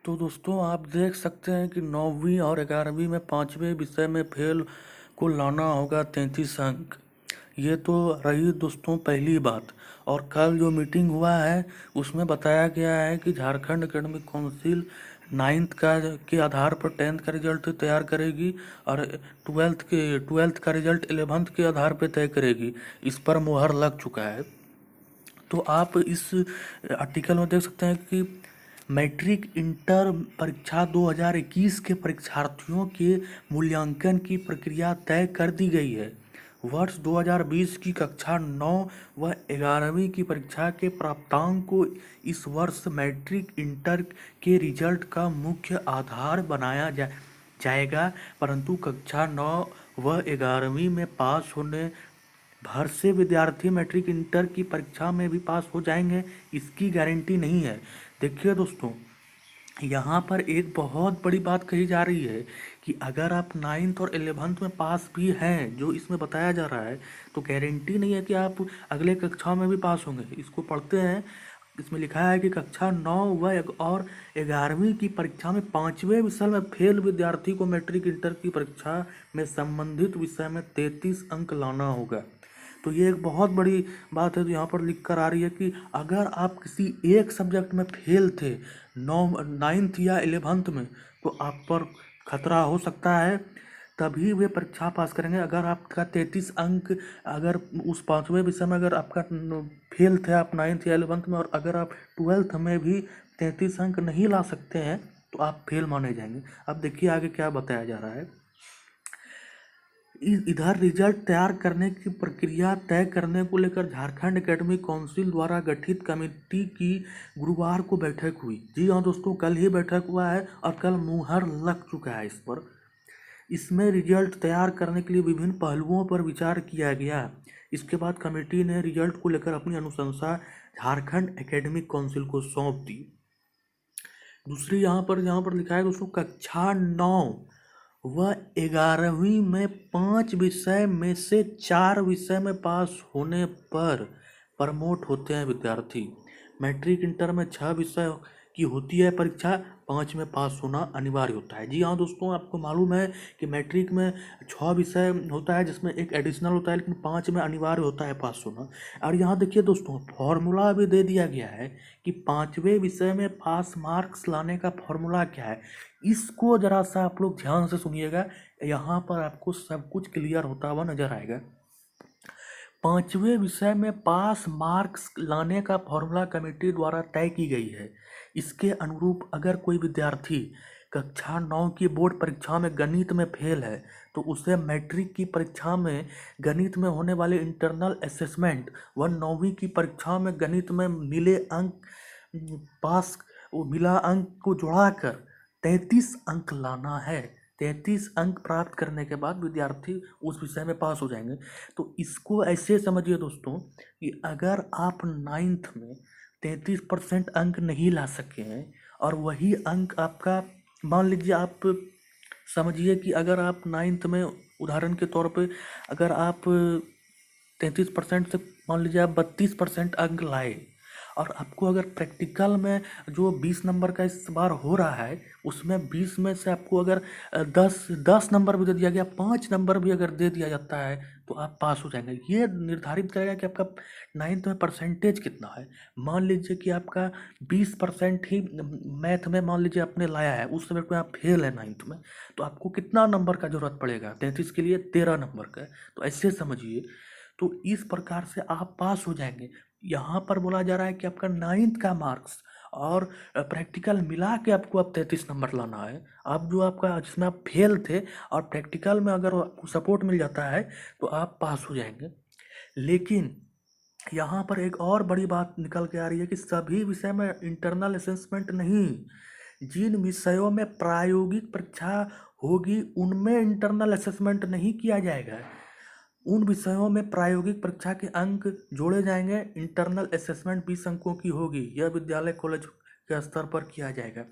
तो दोस्तों आप देख सकते हैं कि 9वीं और 11वीं में 5वें विषय में फेल को लाना होगा 33 अंक। ये तो रही दोस्तों पहली बात। और कल जो मीटिंग हुआ है उसमें बताया गया है कि झारखंड एकेडमिक काउंसिल 9th के आधार पर 10th का रिजल्ट तैयार करेगी और 12th का रिजल्ट 11th के आधार पर तय करेगी। इस पर मुहर लग चुका है। तो आप इस आर्टिकल में देख सकते हैं कि मैट्रिक इंटर परीक्षा 2021 के परीक्षार्थियों के मूल्यांकन की प्रक्रिया तय कर दी गई है। वर्ष 2020 की कक्षा 9 व 11वीं की परीक्षा के प्राप्तांक को इस वर्ष मैट्रिक इंटर के रिजल्ट का मुख्य आधार बनाया जाएगा, परंतु कक्षा 9 व 11वीं में पास होने भर से विद्यार्थी मैट्रिक इंटर की परीक्षा में भी पास हो जाएंगे, इसकी गारंटी नहीं है। देखिए दोस्तों, यहाँ पर एक बहुत बड़ी बात कही जा रही है कि अगर आप 9th और 11th में पास भी हैं, जो इसमें बताया जा रहा है, तो गारंटी नहीं है कि आप अगले कक्षाओं में भी पास होंगे। इसको पढ़ते हैं। इसमें लिखा है कि कक्षा 9 और 11वीं की परीक्षा में 5वें विषय में फेल विद्यार्थी को मैट्रिक इंटर की परीक्षा में संबंधित विषय में 33 अंक लाना होगा। तो ये एक बहुत बड़ी बात है। तो यहाँ पर लिख कर आ रही है कि अगर आप किसी एक सब्जेक्ट में फेल थे 9th या 11th में, तो आप पर खतरा हो सकता है, तभी वे परीक्षा पास करेंगे। अगर आपका 33 अंक, अगर उस 5वें विषय में अगर आपका फेल थे आप 9th या 11th में, और अगर आप 12th में भी 33 अंक नहीं ला सकते हैं, तो आप फेल माने जाएंगे। अब देखिए आगे क्या बताया जा रहा है। इधर रिजल्ट तैयार करने की प्रक्रिया तय करने को लेकर झारखंड एकेडमिक काउंसिल द्वारा गठित कमेटी की गुरुवार को बैठक हुई। जी हाँ दोस्तों, कल ही बैठक हुआ है और कल मुहर लग चुका है इस पर। इसमें रिजल्ट तैयार करने के लिए विभिन्न पहलुओं पर विचार किया गया। इसके बाद कमेटी ने रिजल्ट को लेकर अपनी अनुशंसा झारखंड एकेडमिक काउंसिल को सौंप दी। दूसरी यहाँ पर लिखा है दोस्तों, कक्षा 9 व 11वीं में 5 विषय में से 4 विषय में पास होने पर प्रमोट होते हैं विद्यार्थी। मैट्रिक इंटर में 6 विषय की होती है परीक्षा, 5 में पास होना अनिवार्य होता है। जी हाँ दोस्तों, आपको मालूम है कि मैट्रिक में 6 विषय होता है जिसमें एक एडिशनल होता है, लेकिन 5 में अनिवार्य होता है पास होना। और यहाँ देखिए दोस्तों, फॉर्मूला भी दे दिया गया है कि 5वें विषय में पास मार्क्स लाने का फॉर्मूला क्या है। इसको जरा सा आप लोग ध्यान से सुनिएगा, यहाँ पर आपको सब कुछ क्लियर होता हुआ नजर आएगा। 5वें विषय में पास मार्क्स लाने का फॉर्मूला कमेटी द्वारा तय की गई है। इसके अनुरूप अगर कोई विद्यार्थी कक्षा 9 की बोर्ड परीक्षा में गणित में फेल है, तो उसे मैट्रिक की परीक्षा में गणित में होने वाले इंटरनल असेसमेंट व 9वीं की परीक्षा में गणित में मिला अंक को जोड़ाकर 33 अंक लाना है। 33 अंक प्राप्त करने के बाद विद्यार्थी उस विषय में पास हो जाएंगे। तो इसको ऐसे समझिए दोस्तों कि अगर आप 9th में 33% अंक नहीं ला सके हैं, और वही अंक आपका, मान लीजिए आप समझिए कि अगर आप 9th में उदाहरण के तौर पे अगर आप 33% से मान लीजिए आप 32% अंक लाए, और आपको अगर प्रैक्टिकल में जो 20 नंबर का इस बार हो रहा है, उसमें 20 में से आपको अगर 10 नंबर भी दे दिया गया, 5 नंबर भी अगर दे दिया जाता है, तो आप पास हो जाएंगे। ये निर्धारित करेगा कि आपका 9th में परसेंटेज कितना है। मान लीजिए कि आपका 20% ही मैथ में मान लीजिए आपने लाया है, उस समय में आप फेल है 9th में, तो आपको कितना नंबर का जरूरत पड़ेगा? 33 के लिए 13 नंबर का। तो ऐसे समझिए, तो इस प्रकार से आप पास हो जाएंगे। यहाँ पर बोला जा रहा है कि आपका 9th का मार्क्स और प्रैक्टिकल मिला के आपको अब 33 नंबर लाना है। अब जो आपका जिसमें आप फेल थे और प्रैक्टिकल में अगर आपको सपोर्ट मिल जाता है, तो आप पास हो जाएंगे। लेकिन यहाँ पर एक और बड़ी बात निकल के आ रही है कि सभी विषय में इंटरनल असेसमेंट नहीं, जिन विषयों में प्रायोगिक परीक्षा होगी उनमें इंटरनल असेसमेंट नहीं किया जाएगा। उन विषयों में प्रायोगिक परीक्षा के अंक जोड़े जाएंगे। इंटरनल असेसमेंट 20 अंकों की होगी। यह विद्यालय कॉलेज के स्तर पर किया जाएगा।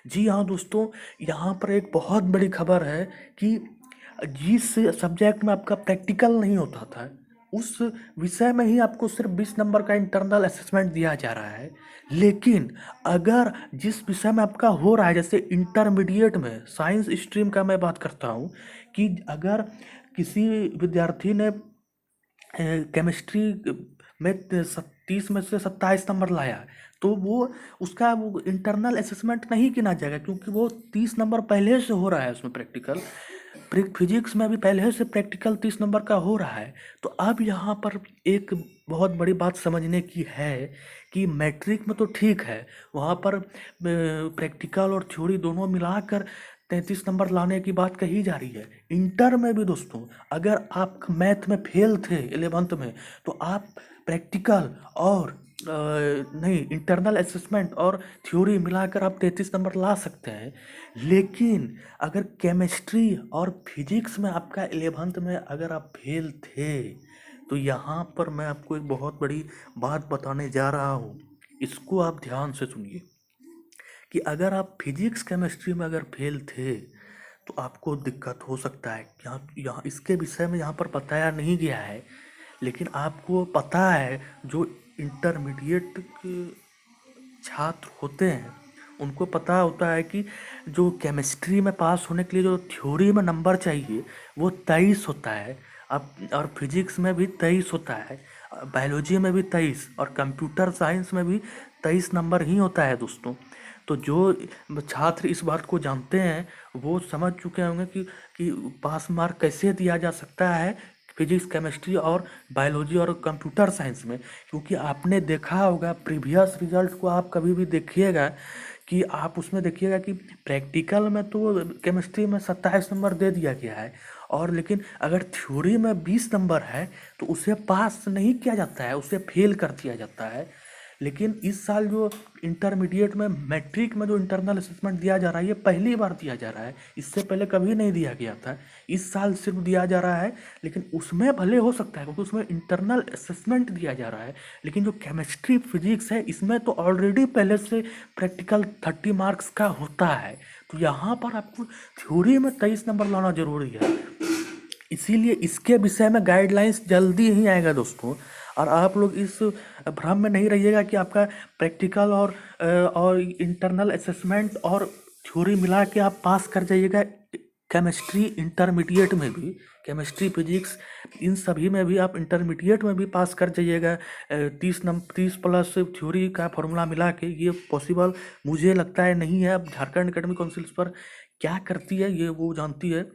जी हाँ दोस्तों, यहाँ पर एक बहुत बड़ी खबर है कि जिस सब्जेक्ट में आपका प्रैक्टिकल नहीं होता था, उस विषय में ही आपको सिर्फ 20 नंबर का इंटरनल असेसमेंट दिया जा रहा है। लेकिन अगर जिस विषय में आपका हो रहा है, जैसे इंटरमीडिएट में साइंस स्ट्रीम का मैं बात करता हूँ, कि अगर किसी विद्यार्थी ने केमिस्ट्री में 30 में से 27 नंबर लाया, तो वो उसका वो इंटरनल असेसमेंट नहीं गिना जाएगा, क्योंकि वो 30 नंबर पहले से हो रहा है उसमें प्रैक्टिकल। फिजिक्स में भी पहले से प्रैक्टिकल 30 नंबर का हो रहा है। तो अब यहाँ पर एक बहुत बड़ी बात समझने की है कि मैट्रिक में तो ठीक है, वहाँ पर प्रैक्टिकल और थ्योरी दोनों मिलाकर 33 नंबर लाने की बात कही जा रही है। इंटर में भी दोस्तों, अगर आप मैथ में फेल थे 11th में, तो आप प्रैक्टिकल और नहीं, इंटरनल असेसमेंट और थ्योरी मिलाकर आप 33 नंबर ला सकते हैं। लेकिन अगर केमिस्ट्री और फिजिक्स में आपका 11th में अगर आप फेल थे, तो यहाँ पर मैं आपको एक बहुत बड़ी बात बताने जा रहा हूँ, इसको आप ध्यान से सुनिए। कि अगर आप फिजिक्स केमिस्ट्री में अगर फेल थे, तो आपको दिक्कत हो सकता है। यहाँ यहाँ इसके विषय में यहाँ पर बताया नहीं गया है, लेकिन आपको पता है जो इंटरमीडिएट के छात्र होते हैं उनको पता होता है कि जो केमिस्ट्री में पास होने के लिए जो थ्योरी में नंबर चाहिए वो 23 होता है। अब और फिजिक्स में भी 23 होता है, बायोलॉजी में भी 23, और कंप्यूटर साइंस में भी 23 नंबर ही होता है दोस्तों। तो जो छात्र इस बात को जानते हैं वो समझ चुके होंगे कि पास मार्क कैसे दिया जा सकता है फिजिक्स केमिस्ट्री और बायोलॉजी और कंप्यूटर साइंस में। क्योंकि आपने देखा होगा प्रीवियस रिजल्ट को, आप कभी भी देखिएगा कि आप उसमें देखिएगा कि प्रैक्टिकल में तो केमिस्ट्री में 27 नंबर दे दिया गया है, और लेकिन अगर थ्योरी में 20 नंबर है तो उसे पास नहीं किया जाता है, उसे फेल कर दिया जाता है। लेकिन इस साल जो इंटरमीडिएट में मैट्रिक में जो इंटरनल असेसमेंट दिया जा रहा है, ये पहली बार दिया जा रहा है, इससे पहले कभी नहीं दिया गया था। इस साल सिर्फ दिया जा रहा है, लेकिन उसमें भले हो सकता है क्योंकि उसमें इंटरनल असेसमेंट दिया जा रहा है। लेकिन जो केमिस्ट्री फिजिक्स है इसमें तो ऑलरेडी पहले से प्रैक्टिकल 30 मार्क्स का होता है। तो यहाँ पर आपको थ्योरी में 23 नंबर लाना जरूरी है। इसीलिए इसके विषय में गाइडलाइंस जल्दी ही आएगा दोस्तों। और आप लोग इस भ्रम में नहीं रहिएगा कि आपका प्रैक्टिकल और इंटरनल असेसमेंट और थ्योरी मिला के आप पास कर जाइएगा। केमिस्ट्री इंटरमीडिएट में भी, केमिस्ट्री फिजिक्स इन सभी में भी आप इंटरमीडिएट में भी पास कर जाइएगा 30 प्लस थ्योरी का फॉर्मूला मिला के। ये पॉसिबल मुझे लगता है नहीं है। अब झारखंड एकेडमिक काउंसिल पर क्या करती है ये वो जानती है,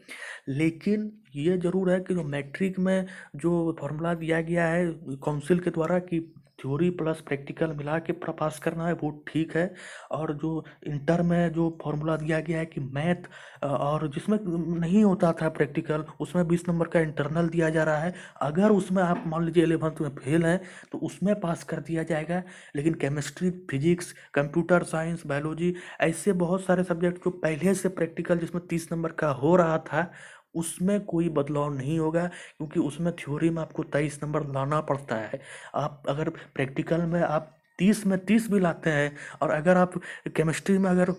लेकिन ये ज़रूर है कि जो मैट्रिक में जो फॉर्मूला दिया गया है काउंसिल के द्वारा कि थ्योरी प्लस प्रैक्टिकल मिला के पास करना है, वो ठीक है। और जो इंटर में जो फॉर्मूला दिया गया है कि मैथ और जिसमें नहीं होता था प्रैक्टिकल, उसमें 20 नंबर का इंटरनल दिया जा रहा है। अगर उसमें आप मान लीजिए 11th में फेल हैं तो उसमें पास कर दिया जाएगा। लेकिन chemistry physics computer science biology ऐसे बहुत सारे सब्जेक्ट जो पहले से प्रैक्टिकल जिसमें 30 नंबर का हो रहा था, उसमें कोई बदलाव नहीं होगा, क्योंकि उसमें थ्योरी में आपको 23 नंबर लाना पड़ता है। आप अगर प्रैक्टिकल में आप 30 में 30 भी लाते हैं, और अगर आप केमिस्ट्री में अगर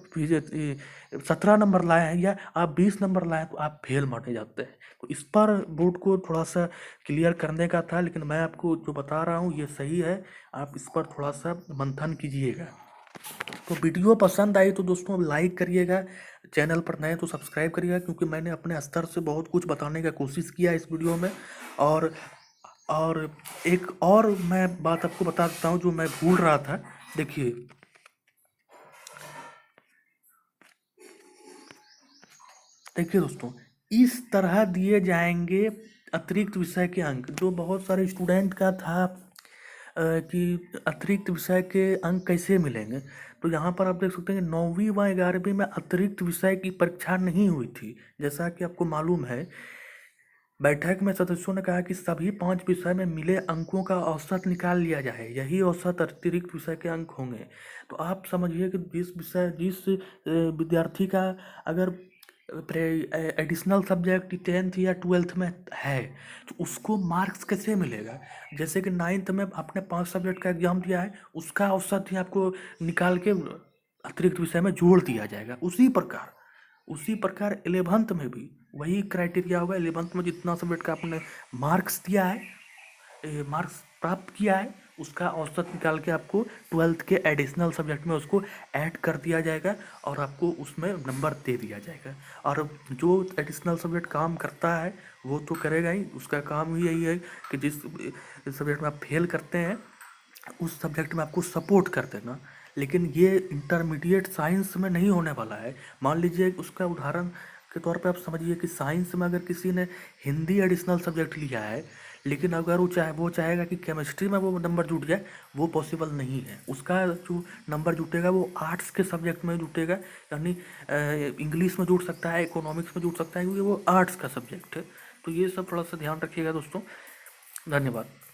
17 नंबर लाए हैं या आप 20 नंबर लाए हैं, तो आप फेल माने जाते हैं। तो इस पर बोर्ड को थोड़ा सा क्लियर करने का था, लेकिन मैं आपको जो बता रहा हूँ ये सही है। आप इस पर थोड़ा सा मंथन कीजिएगा। तो वीडियो पसंद आई तो दोस्तों लाइक करिएगा, चैनल पर नए तो सब्सक्राइब करिएगा, क्योंकि मैंने अपने स्तर से बहुत कुछ बताने का कोशिश किया इस वीडियो में। और और एक और मैं बात आपको बता देता हूँ जो मैं भूल रहा था। देखिए देखिए दोस्तों, इस तरह दिए जाएंगे अतिरिक्त विषय के अंक, जो बहुत सारे स्टूडेंट का था कि अतिरिक्त विषय के अंक कैसे मिलेंगे। तो यहाँ पर आप देख सकते हैं कि 9वीं व 11वीं में अतिरिक्त विषय की परीक्षा नहीं हुई थी। जैसा कि आपको मालूम है, बैठक में सदस्यों ने कहा कि सभी 5 विषय में मिले अंकों का औसत निकाल लिया जाए, यही औसत अतिरिक्त विषय के अंक होंगे। तो आप समझिए कि जिस विद्यार्थी का अगर एडिशनल सब्जेक्ट 10th या 12th में है, तो उसको मार्क्स कैसे मिलेगा। जैसे कि 9th में आपने 5 सब्जेक्ट का एग्जाम दिया है, उसका औसत ही आपको निकाल के अतिरिक्त विषय में जोड़ दिया जाएगा। उसी प्रकार 11th में भी वही क्राइटेरिया होगा। 11th में जितना सब्जेक्ट का आपने मार्क्स दिया है, मार्क्स प्राप्त किया है उसका औसत निकाल के आपको 12th के एडिशनल सब्जेक्ट में उसको ऐड कर दिया जाएगा और आपको उसमें नंबर दे दिया जाएगा। और जो एडिशनल सब्जेक्ट काम करता है वो तो करेगा ही, उसका काम ही यही है कि जिस सब्जेक्ट में आप फेल करते हैं उस सब्जेक्ट में आपको सपोर्ट कर देना। लेकिन ये इंटरमीडिएट साइंस में नहीं होने वाला है। मान लीजिए उसका उदाहरण के तौर पे आप समझिए कि साइंस में अगर किसी ने हिंदी एडिशनल सब्जेक्ट लिया है, लेकिन अगर वो चाहेगा कि केमिस्ट्री में वो नंबर जुट जाए, वो पॉसिबल नहीं है। उसका जो नंबर जुटेगा वो आर्ट्स के सब्जेक्ट में जुटेगा, यानी इंग्लिश में जुट सकता है, इकोनॉमिक्स में जुट सकता है, क्योंकि वो आर्ट्स का सब्जेक्ट है। तो ये सब थोड़ा सा ध्यान रखिएगा दोस्तों। धन्यवाद।